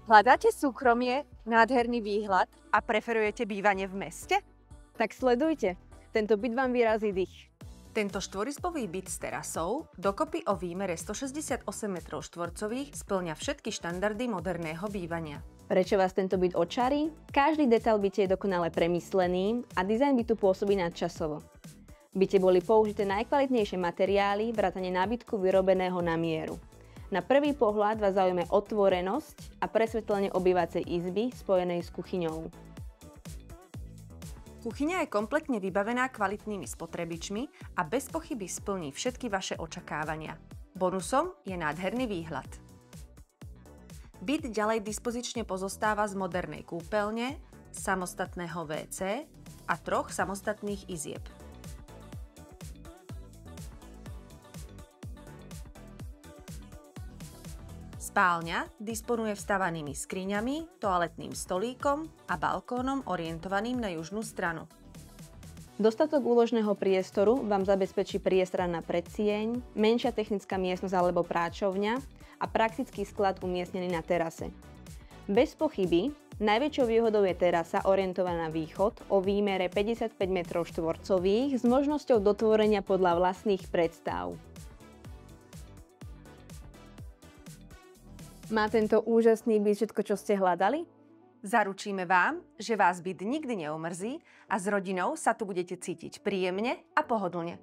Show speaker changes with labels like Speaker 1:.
Speaker 1: Hľadáte súkromie, nádherný výhľad?
Speaker 2: A preferujete bývanie v meste?
Speaker 3: Tak sledujte, tento byt vám vyrazí dých.
Speaker 2: Tento štvorizbový byt s terasou, dokopy o výmere 168 m2, spĺňa všetky štandardy moderného bývania.
Speaker 3: Prečo vás tento byt očarí? Každý detail byte je dokonale premyslený a dizajn bytu pôsobí nadčasovo. V byte boli použité najkvalitnejšie materiály, vrátane nábytku vyrobeného na mieru. Na prvý pohľad vás zaujme otvorenosť a presvetlenie obývacej izby spojenej s kuchyňou.
Speaker 2: Kuchyňa je kompletne vybavená kvalitnými spotrebičmi a bez pochyby splní všetky vaše očakávania. Bonusom je nádherný výhľad. Byt ďalej dispozične pozostáva z modernej kúpeľne, samostatného WC a 3 samostatných izieb. Spálňa disponuje vstavanými skriňami, toaletným stolíkom a balkónom orientovaným na južnú stranu.
Speaker 3: Dostatok úložného priestoru vám zabezpečí priestranná predsieň, menšia technická miestnosť alebo práčovňa a praktický sklad umiestnený na terase. Bez pochyby, najväčšou výhodou je terasa orientovaná na východ o výmere 55 m2 s možnosťou dotvorenia podľa vlastných predstav. Má tento úžasný byt všetko, čo ste hľadali?
Speaker 2: Zaručíme vám, že vás byt nikdy neomrzí a s rodinou sa tu budete cítiť príjemne a pohodlne.